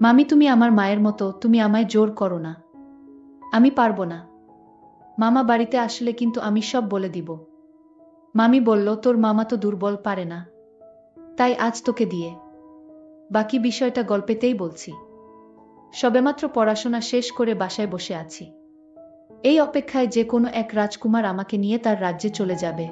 মামি, তুমি আমার মায়ের মতো, তুমি আমায় জোর করো না। আমি পারবো না। মামা বাড়িতে আসলে কিন্তু আমি সব বলে দিব। মামি বলল, তোর মামা তো দুর্বল, পারে না, তাই আজ তোকে দিয়ে বাকি বিষয়টা গল্পেতেই বলছি। সবেমাত্র পড়াশোনা শেষ করে বাসায় বসে আছি, এই অপেক্ষায় যে কোনো এক রাজকুমার আমাকে নিয়ে তার রাজ্যে চলে যাবে।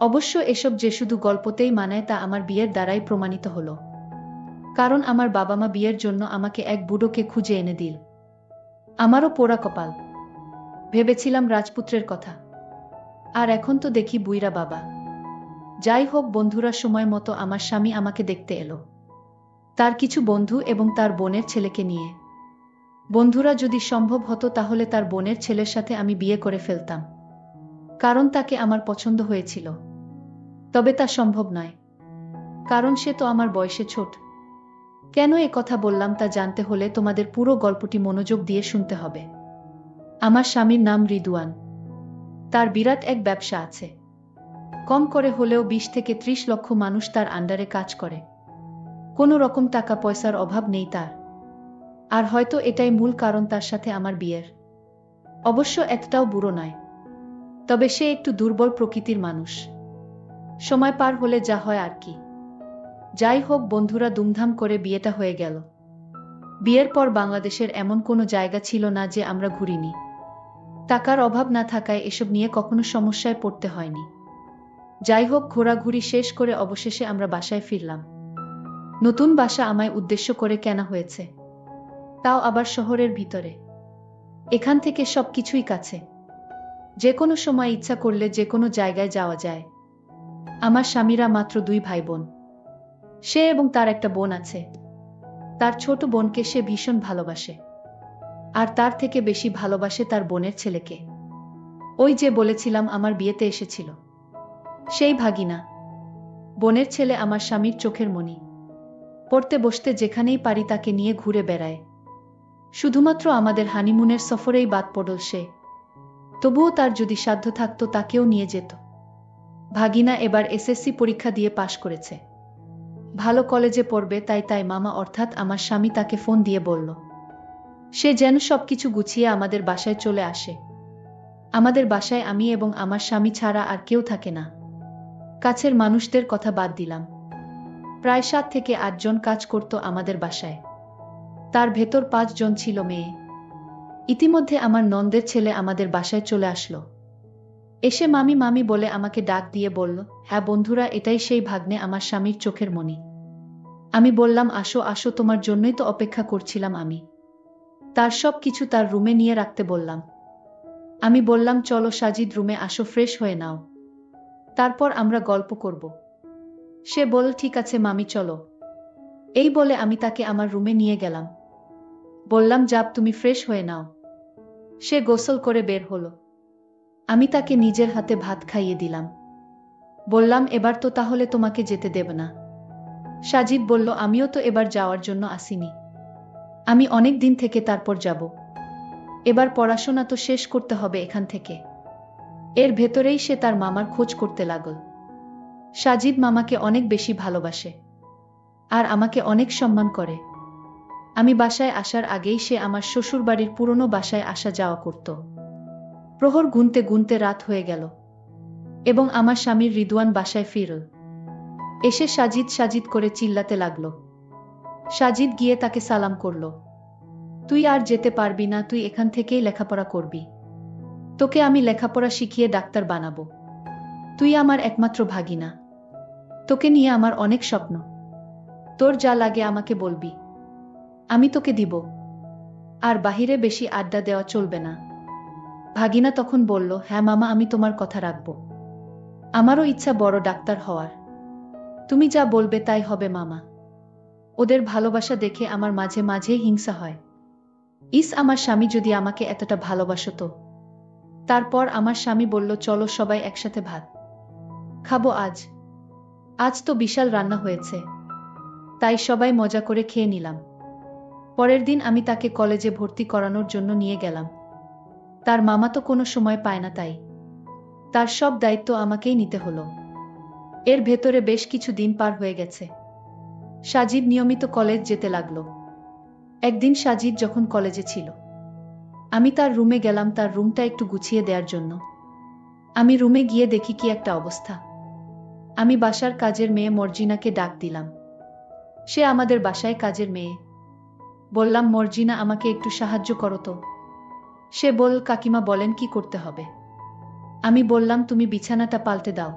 অবশ্য এসব যে শুধু গল্পতেই মানায় তা আমার বিয়ের দ্বারাই প্রমাণিত হলো। কারণ আমার বাবা মা বিয়ের জন্য আমাকে এক বুড়োকে খুঁজে এনে দিল। আমারও পোড়া কপাল। ভেবেছিলাম রাজপুত্রের কথা, আর এখন তো দেখি বুইরা বাবা। যাই হোক বন্ধুরা, সময় মতো আমার স্বামী আমাকে দেখতে এলো, তার কিছু বন্ধু এবং তার বোনের ছেলেকে নিয়ে। বন্ধুরা, যদি সম্ভব হতো তাহলে তার বোনের ছেলের সাথে আমি বিয়ে করে ফেলতাম, কারণ তাকে আমার পছন্দ হয়েছিল। তবে তা সম্ভব নয়, কারণ সে তো আমার বয়সে ছোট। কেন এ কথা বললাম তা জানতে হলে তোমাদের পুরো গল্পটি মনোযোগ দিয়ে শুনতে হবে। আমার স্বামীর নাম রিদওয়ান। তার বিরাট এক ব্যবসা আছে। কম করে হলেও 20 থেকে 30 লক্ষ মানুষ তার আন্ডারে কাজ করে। কোনো রকম টাকা পয়সার অভাব নেই তার। আর হয়তো এটাই মূল কারণ তার সাথে আমার বিয়ের। অবশ্য একটাও বুড়ো নয়, তবে সে একটু দুর্বল প্রকৃতির মানুষ। সময় পার হলে যা হয় আর কি। যাই হোক বন্ধুরা, ধুমধাম করে বিয়েটা হয়ে গেল। বিয়ের পর বাংলাদেশের এমন কোনো জায়গা ছিল না যে আমরা ঘুরিনি। টাকার অভাব না থাকায় এসব নিয়ে কখনো সমস্যায় পড়তে হয়নি। যাই হোক, ঘোরাঘুরি শেষ করে অবশেষে আমরা বাসায় ফিরলাম। নতুন বাসা আমায় উদ্দেশ্য করে কেনা হয়েছে, তাও আবার শহরের ভিতরে। এখান থেকে সবকিছুই কাছে, যে কোনো সময় ইচ্ছা করলে যে কোনো জায়গায় যাওয়া যায়। আমার স্বামীরা মাত্র 2 ভাই বোন। সে এবং তার একটা বোন আছে। তার ছোট বোনকে সে ভীষণ ভালোবাসে, আর তার থেকে বেশি ভালোবাসে তার বোনের ছেলেকে। ওই যে বলেছিলাম আমার বিয়েতে এসেছিল, সেই ভাগিনা। বোনের ছেলে আমার স্বামীর চোখের মণি। পড়তে বসতে যেখানেই পারি তাকে নিয়ে ঘুরে বেড়ায়। শুধুমাত্র আমাদের হানিমুনের সফরেই বাদ পড়ল সে। তবুও তার যদি সাধ্য থাকতো তাকেও নিয়ে যেত। ভাগিনা এবার এসএসসি পরীক্ষা দিয়ে পাশ করেছে, ভালো কলেজে পড়বে, তাই মামা অর্থাৎ আমার স্বামী তাকে ফোন দিয়ে বলল সে যেন সবকিছু গুছিয়ে আমাদের বাসায় চলে আসে। আমাদের বাসায় আমি এবং আমার স্বামী ছাড়া আর কেউ থাকে না। কাছের মানুষদের কথা বাদ দিলাম। প্রায় 7 থেকে 8 জন কাজ করত আমাদের বাসায়। তার ভেতর 5 জন ছিল মেয়ে। ইতিমধ্যে আমার ননদের ছেলে আমাদের বাসায় চলে আসলো। এসে মামি মামি বলে আমাকে ডাক দিয়ে বলল, হ্যাঁ বন্ধুরা, এটাই সেই ভাগ্নে, আমার স্বামীর চোখের মণি। আমি বললাম, আসো আসো, তোমার জন্যই তো অপেক্ষা করছিলাম আমি। তার সব কিছু তার রুমে নিয়ে রাখতে বললাম। আমি বললাম, চলো সাজিদ, রুমে আসো, ফ্রেশ হয়ে নাও, তারপর আমরা গল্প করব। সে বলল, ঠিক আছে মামি, চলো। এই বলে আমি তাকে আমার রুমে নিয়ে গেলাম। বললাম, যাও তুমি ফ্রেশ হয়ে নাও। সে গোসল করে বের হলো। আমি তাকে নিজের হাতে ভাত খাইয়ে দিলাম। বললাম, এবার তো তাহলে তোমাকে যেতে দেব না। সাজিদ বলল, আমিও তো এবার যাওয়ার জন্য আসিনি। আমি অনেক দিন থেকে তারপর যাব। এবার পড়াশোনা তো শেষ করতে হবে এখান থেকে। এর ভেতরেই সে তার মামার খোঁজ করতে লাগল। সাজিদ মামাকে অনেক বেশি ভালোবাসে, আর আমাকে অনেক সম্মান করে। আমি বাসায় আসার আগেই সে আমার শ্বশুরবাড়ির পুরনো বাসায় আসা যাওয়া করত। প্রহর গুনতে গুনতে রাত হয়ে গেল, এবং আমার স্বামীর রিদওয়ান বাসায় ফিরল। এসে সাজিদ সাজিদ করে চিল্লাতে লাগল। সাজিদ গিয়ে তাকে সালাম করল। তুই আর যেতে পারবি না, তুই এখান থেকেই লেখাপড়া করবি। তোকে আমি লেখাপড়া শিখিয়ে ডাক্তার বানাবো। তুই আমার একমাত্র ভাগিনা। তোকে নিয়ে আমার অনেক স্বপ্ন। তোর যা লাগে আমাকে বলবি, আমি তোকে দিব। আর বাহিরে বেশি আড্ডা দেওয়া চলবে না। ভাগিনা তখন বলল, হ্যাঁ মামা, আমি তোমার কথা রাখব। আমারও ইচ্ছা বড় ডাক্তার হওয়ার। তুমি যা বলবে তাই হবে মামা। ওদের ভালোবাসা দেখে আমার মাঝে মাঝে হিংসা হয়। ইস, আমার স্বামী যদি আমাকে এতটা ভালোবাসতো। তারপর আমার স্বামী বলল, চলো সবাই একসাথে ভাত খাবো আজ। আজ তো বিশাল রান্না হয়েছে। তাই সবাই মজা করে খেয়ে নিলাম। পরের দিন আমি তাকে কলেজে ভর্তি করানোর জন্য নিয়ে গেলাম। তার মামা তো কোনো সময় পায় না, তাই তার সব দায়িত্ব আমাকেই নিতে হলো। এর ভেতরে বেশ কিছু দিন পার হয়ে গেছে। সাজিদ নিয়মিত কলেজ যেতে লাগলো। একদিন সাজিদ যখন কলেজে ছিল, আমি তার রুমে গেলাম তার রুমটা একটু গুছিয়ে দেওয়ার জন্য। আমি রুমে গিয়ে দেখি কি একটা অবস্থা। আমি বাসার কাজের মেয়ে মর্জিনাকে ডাক দিলাম। সে আমাদের বাসায় কাজের মেয়ে। বললাম, মর্জিনা, আমাকে একটু সাহায্য করো তো। সে বলল, কাকিমা বলেন কি করতে হবে। আমি বললাম, তুমি বিছানাটা পাল্টে দাও।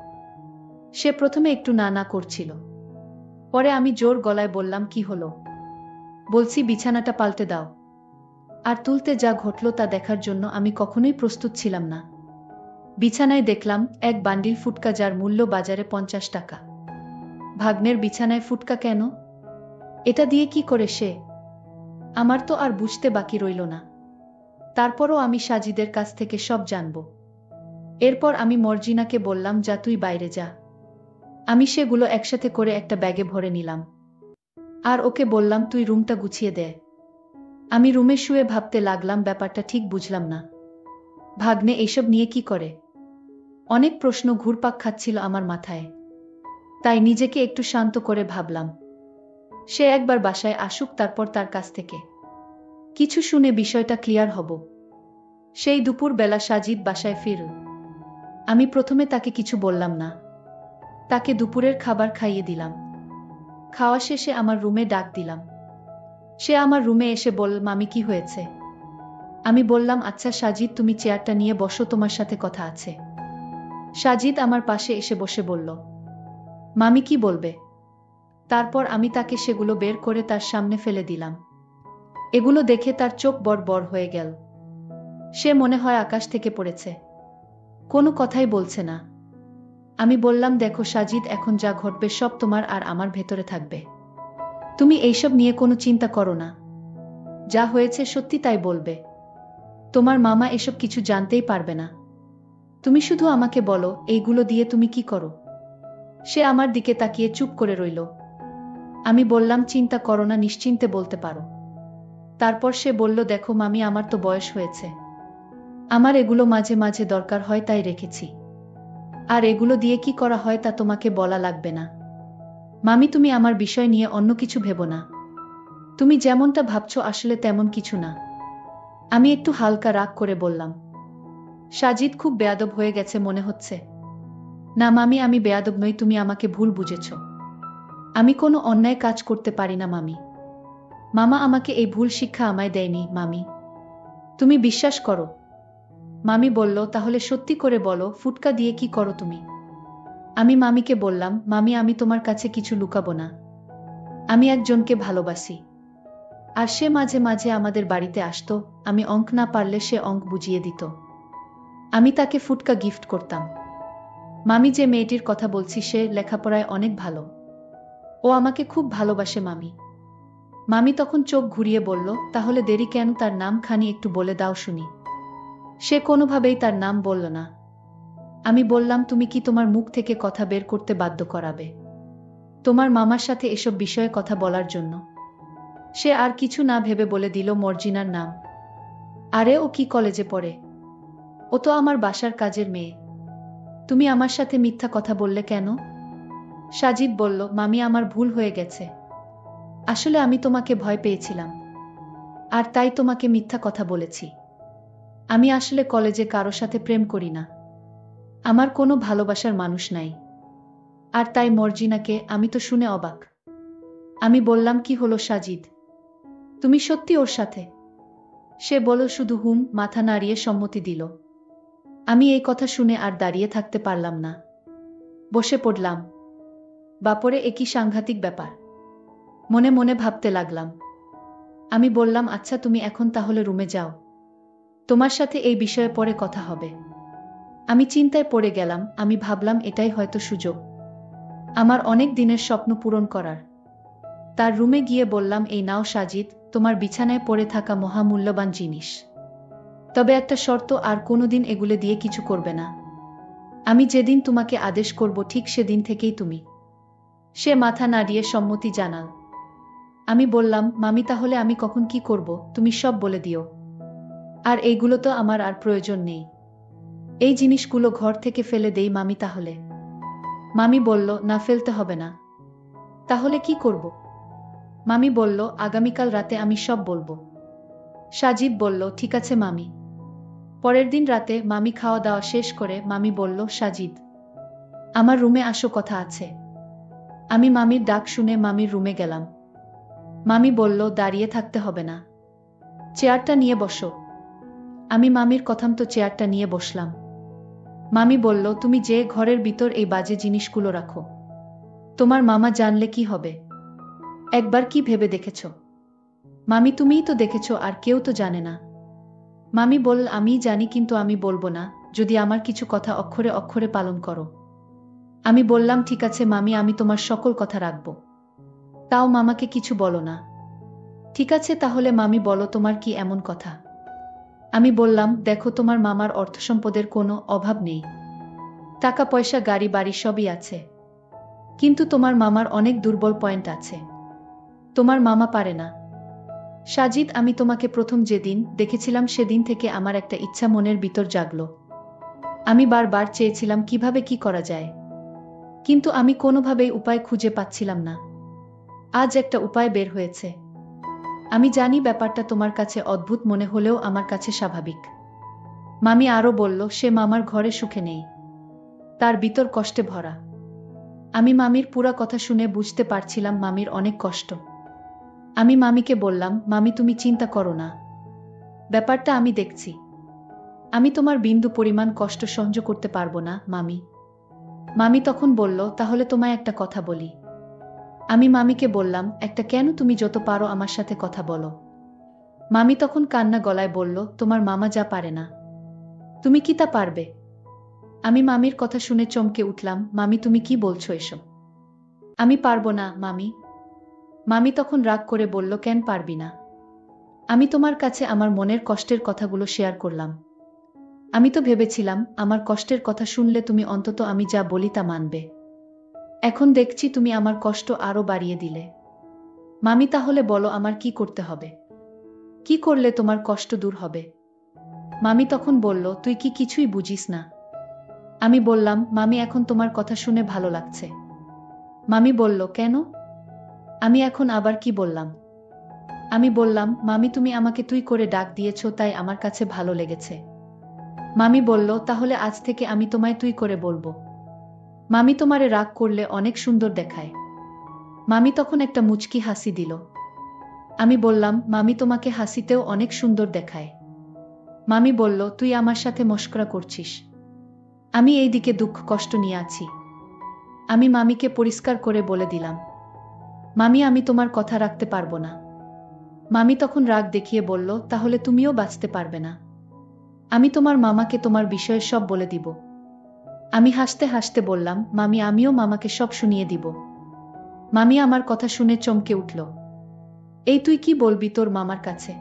সে প্রথমে একটু না না করছিল, পরে আমি জোর গলায় বললাম, কি হলো? বলছি বিছানাটা পাল্টে দাও। আর তুলতে যা ঘটল তা দেখার জন্য আমি কখনোই প্রস্তুত ছিলাম না। বিছানায় দেখলাম এক বান্ডিল ফুটকা, যার মূল্য বাজারে 50 টাকা। ভাগ্নের বিছানায় ফুটকা কেন? এটা দিয়ে কি করে সে? আমার তো আর বুঝতে বাকি রইল না। তারপরও আমি সাজিদের কাছ থেকে সব জানব। এরপর আমি মর্জিনাকে বললাম, যা তুই বাইরে যা। আমি সেগুলো একসাথে করে একটা ব্যাগে ভরে নিলাম। আর ওকে বললাম, তুই রুমটা গুছিয়ে দে। আমি রুমে শুয়ে ভাবতে লাগলাম, ব্যাপারটা ঠিক বুঝলাম না। ভাগ্নে এইসব নিয়ে কি করে? অনেক প্রশ্ন ঘুরপাক খাচ্ছিল আমার মাথায়। তাই নিজেকে একটু শান্ত করে ভাবলাম, সে একবার বাসায় আসুক, তারপর তার কাছ থেকে কিছু শুনে বিষয়টা ক্লিয়ার হব। সেই দুপুর বেলা সাজিদ বাসায় ফিরল। আমি প্রথমে তাকে কিছু বললাম না। তাকে দুপুরের খাবার খাইয়ে দিলাম। খাওয়া শেষে আমার রুমে ডাক দিলাম। সে আমার রুমে এসে বলল, মামি, কি হয়েছে? আমি বললাম, আচ্ছা সাজিদ, তুমি চেয়ারটা নিয়ে বসো, তোমার সাথে কথা আছে। সাজিদ আমার পাশে এসে বসে বলল, মামি কি বলবে? তারপর আমি তাকে সেগুলো বের করে তার সামনে ফেলে দিলাম। এগুলো দেখে তার চোখ বড় বড় হয়ে গেল। সে মনে হয় আকাশ থেকে পড়েছে। কোনো কথাই বলছে না। আমি বললাম, দেখো সাজিদ, এখন যা ঘটবে সব তোমার আর আমার ভেতরে থাকবে। তুমি এইসব নিয়ে কোনো চিন্তা করো না। যা হয়েছে সত্যি তাই বলবে। তোমার মামা এসব কিছু জানতেই পারবে না। তুমি শুধু আমাকে বলো, এইগুলো দিয়ে তুমি কি করো? সে আমার দিকে তাকিয়ে চুপ করে রইল। আমি বললাম, চিন্তা করো না, নিশ্চিন্তে বলতে পারো। তারপর সে বলল, দেখো মামি, আমার তো বয়স হয়েছে। আমার এগুলো মাঝে মাঝে দরকার হয়, তাই রেখেছি। আর এগুলো দিয়ে কি করা হয় তা তোমাকে বলা লাগবে না। মামি, তুমি আমার বিষয় নিয়ে অন্য কিছু ভেবো না। তুমি যেমনটা ভাবছো আসলে তেমন কিছু না। আমি একটু হালকা রাগ করে বললাম। সাজিদ খুব বেয়াদব হয়ে গেছে মনে হচ্ছে। না মামি, আমি বেয়াদব নই, তুমি আমাকে ভুল বুঝেছ। আমি কোনো অন্যায় কাজ করতে পারি না মামি। মামা আমাকে এই ভুল শিক্ষা আমায় দেয়নি মামি। তুমি বিশ্বাস করো। মামি বলল, তাহলে সত্যি করে বলো, ফুটকা দিয়ে কি করো তুমি? আমি মামিকে বললাম, মামি, আমি তোমার কাছে কিছু লুকাবো না। আমি একজনকে ভালোবাসি। আর সে মাঝে মাঝে আমাদের বাড়িতে আসতো। আমি অঙ্ক না পারলে সে অঙ্ক বুঝিয়ে দিত। আমি তাকে ফুটকা গিফট করতাম। মামি, যে মেয়েটির কথা বলছি সে লেখাপড়ায় অনেক ভালো। ও আমাকে খুব ভালোবাসে মামি। মামি তখন চোখ ঘুরিয়ে বলল, তাহলে দেরি কেন, তার নাম খানি একটু বলে দাও শুনি। সে কোনোভাবেই তার নাম বলল না। আমি বললাম, তুমি কি তোমার মুখ থেকে কথা বের করতে বাধ্য করাবে তোমার মামার সাথে এসব বিষয়ে কথা বলার জন্য? সে আর কিছু না ভেবে বলে দিল, মর্জিনার নাম। আরে ও কি কলেজে পড়ে? ও তো আমার বাসার কাজের মেয়ে। তুমি আমার সাথে মিথ্যা কথা বললে কেন? সাজিদ বলল, মামি, আমার ভুল হয়ে গেছে। আসলে আমি তোমাকে ভয় পেয়েছিলাম। আর তাই তোমাকে মিথ্যা কথা বলেছি। আমি আসলে কলেজে কারো সাথে প্রেম করি না। আমার কোনো ভালোবাসার মানুষ নাই। আর তাই মর্জিনাকে। আমি তো শুনে অবাক। আমি বললাম, কি হলো সাজিদ? তুমি সত্যি ওর সাথে? সে বলল শুধু হুম, মাথা নাড়িয়ে সম্মতি দিল। আমি এই কথা শুনে আর দাঁড়িয়ে থাকতে পারলাম না। বসে পড়লাম। বাপরে, একই সাংঘাতিক ব্যাপার। মনে মনে ভাবতে লাগলাম। আমি বললাম, আচ্ছা তুমি এখন তাহলে রুমে যাও। তোমার সাথে এই বিষয়ে পরে কথা হবে। আমি চিন্তায় পড়ে গেলাম। আমি ভাবলাম, এটাই হয়তো সুযোগ আমার অনেক দিনের স্বপ্ন পূরণ করার। তার রুমে গিয়ে বললাম, এই নাও সাজিদ, তোমার বিছানায় পড়ে থাকা মহামূল্যবান জিনিস। তবে একটা শর্ত, আর কোনোদিন এগুলো দিয়ে কিছু করবে না। আমি যেদিন তোমাকে আদেশ করব ঠিক সেদিন থেকেই তুমি। সে মাথা নাড়িয়ে সম্মতি জানাল। আমি বললাম, মামি, তাহলে আমি কখন কি করব তুমি সব বলে দিও। আর এইগুলো তো আমার আর প্রয়োজন নেই। এই জিনিসগুলো ঘর থেকে ফেলে দেই মামি তাহলে। মামি বলল, না, ফেলতে হবে না। তাহলে কি করব? মামি বলল, আগামীকাল রাতে আমি সব বলবো। সাজিদ বলল, ঠিক আছে মামি। পরের দিন রাতে মামি খাওয়া দাওয়া শেষ করে মামি বলল, সাজিদ, আমার রুমে আসো, কথা আছে। আমি মামির ডাক শুনে মামির রুমে গেলাম। মামি বলল, দাঁড়িয়ে থাকতে হবে না, চেয়ারটা নিয়ে বসো। আমি মামির কথামতো চেয়ারটা নিয়ে বসলাম। মামি বলল, তুমি যে ঘরের ভিতর এই বাজে জিনিসগুলো রাখো, তোমার মামা জানলে কি হবে? একবার কি ভেবে দেখেছ? মামি, তুমিই তো দেখেছ, আর কেউ তো জানে না। মামি বলল, আমিই জানি, কিন্তু আমি বলবো না যদি আমার কিছু কথা অক্ষরে অক্ষরে পালন করো। আমি বললাম, ঠিক আছে মামি, আমি তোমার সকল কথা রাখব। তাও মামাকে কিছু বলো না। ঠিক আছে তাহলে মামি, বলো তোমার কি এমন কথা? আমি বললাম, দেখো, তোমার মামার অর্থসম্পদের কোনো অভাব নেই, টাকা পয়সা গাড়ি বাড়ি সবই আছে, কিন্তু তোমার মামার অনেক দুর্বল পয়েন্ট আছে। তোমার মামা পারে না। সাজিদ, আমি তোমাকে প্রথম যেদিন দেখেছিলাম সেদিন থেকে আমার একটা ইচ্ছা মনের ভিতর জাগলো। আমি বারবার চেয়েছিলাম কিভাবে কি করা যায়, কিন্তু আমি কোনোভাবেই উপায় খুঁজে পাচ্ছিলাম না। আজ একটা উপায় বের হয়েছে। আমি জানি ব্যাপারটা তোমার কাছে অদ্ভুত মনে হলেও আমার কাছে স্বাভাবিক। মামি আরও বলল, সে মামার ঘরে সুখে নেই, তার ভিতর কষ্টে ভরা। আমি মামির পুরা কথা শুনে বুঝতে পারছিলাম মামির অনেক কষ্ট। আমি মামিকে বললাম, মামি তুমি চিন্তা করো না, ব্যাপারটা আমি দেখছি। আমি তোমার বিন্দু পরিমাণ কষ্ট সহ্য করতে পারবো না মামি। মামি তখন বলল, তাহলে তোমায় একটা কথা বলি। আমি মামিকে বললাম, একটা কেন? তুমি যত পারো আমার সাথে কথা বলো। মামি তখন কান্না গলায় বলল, তোমার মামা যা পারে না, তুমি কি তা পারবে? আমি মামির কথা শুনে চমকে উঠলাম, মামি তুমি কি বলছো এসব? আমি পারবো না মামি। মামি তখন রাগ করে বলল, কেন পারবি না? আমি তোমার কাছে আমার মনের কষ্টের কথাগুলো শেয়ার করলাম। আমি তো ভেবেছিলাম আমার কষ্টের কথা শুনলে তুমি অন্তত আমি যা বলি তা মানবে। এখন দেখছি তুমি আমার কষ্ট আরো বাড়িয়ে দিলে। মামি তাহলে বলো আমার কি করতে হবে? কি করলে তোমার কষ্ট দূর হবে? মামি তখন বলল, তুই কি কিছুই বুঝিস না? আমি বললাম, মামি এখন তোমার কথা শুনে ভালো লাগছে। মামি বলল, কেন? আমি এখন আবার কি বললাম? আমি বললাম, মামি তুমি আমাকে তুই করে ডাক দিয়েছ, তাই আমার কাছে ভালো লেগেছে। মামি বলল, তাহলে আজ থেকে আমি তোমায় তুই করে বলবো। মামি তোমারে রাগ করলে অনেক সুন্দর দেখায়। মামি তখন একটা মুচকি হাসি দিল। আমি বললাম, মামি তোমাকে হাসিতেও অনেক সুন্দর দেখায়। মামি বলল, তুই আমার সাথে মশকরা করছিস? আমি এই দিকে দুঃখ কষ্ট নিয়ে আছি। আমি মামিকে পরিষ্কার করে বলে দিলাম, মামি আমি তোমার কথা রাখতে পারবো না। মামি তখন রাগ দেখিয়ে বলল, তাহলে তুমিও বাঁচতে পারবে না। আমি তোমার মামাকে তোমার বিষয়ে সব বলে দিব। আমি হাসতে হাসতে বললাম, মামি আমিও মামাকে সব শুনিয়ে দিব। মামি আমার কথা শুনে চমকে উঠল। এই তুই কি বলবি তোর মামার কাছে?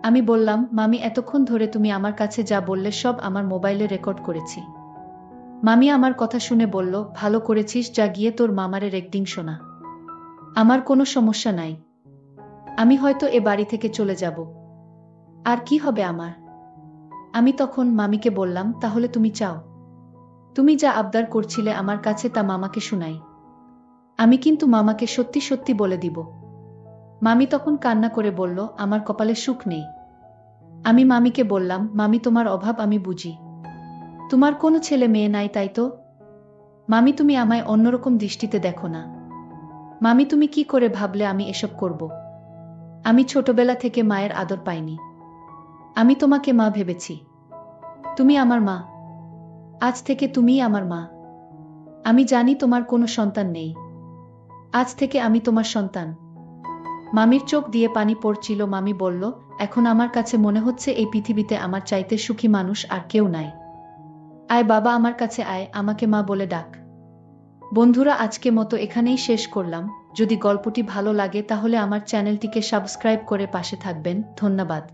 আমি বললাম, মামি এতক্ষণ ধরে তুমি আমার কাছে যা বললে সব আমার মোবাইলে রেকর্ড করেছি। মামি আমার কথা শুনে বলল, ভালো করেছিস, যা গিয়ে তোর মামারে রেকর্ডিং শোনা। আমার কোনো সমস্যা নাই, আমি হয়তো এ বাড়ি থেকে চলে যাব। আর কি হবে আমার? আমি তখন মামিকে বললাম, তাহলে তুমি চাও তুমি যা আবদার করছিলে আমার কাছে তা মামাকে শুনাই? আমি কিন্তু মামাকে সত্যি সত্যি বলে দিব। মামি তখন কান্না করে বলল, আমার কপালে সুখ নেই। আমি মামিকে বললাম, মামি তোমার অভাব আমি বুঝি, তোমার কোনো ছেলে মেয়ে নাই তাই তো? মামি তুমি আমায় অন্যরকম দৃষ্টিতে দেখো না। মামি তুমি কি করে ভাবলে আমি এসব করব? আমি ছোটবেলা থেকে মায়ের আদর পাইনি, আমি তোমাকে মা ভেবেছি। তুমি আমার মা, আজ থেকে তুমিই আমার মা। আমি জানি তোমার কোনো সন্তান নেই, আজ থেকে আমি তোমার সন্তান। মামির চোখ দিয়ে পানি পড়ছিল। মামি বলল, এখন আমার কাছে মনে হচ্ছে এই পৃথিবীতে আমার চাইতে সুখী মানুষ আর কেউ নাই। আয় বাবা আমার কাছে আয়, আমাকে মা বলে ডাক। বন্ধুরা আজকে মতো এখানেই শেষ করলাম। যদি গল্পটি ভালো লাগে তাহলে আমার চ্যানেলটিকে সাবস্ক্রাইব করে পাশে থাকবেন। ধন্যবাদ।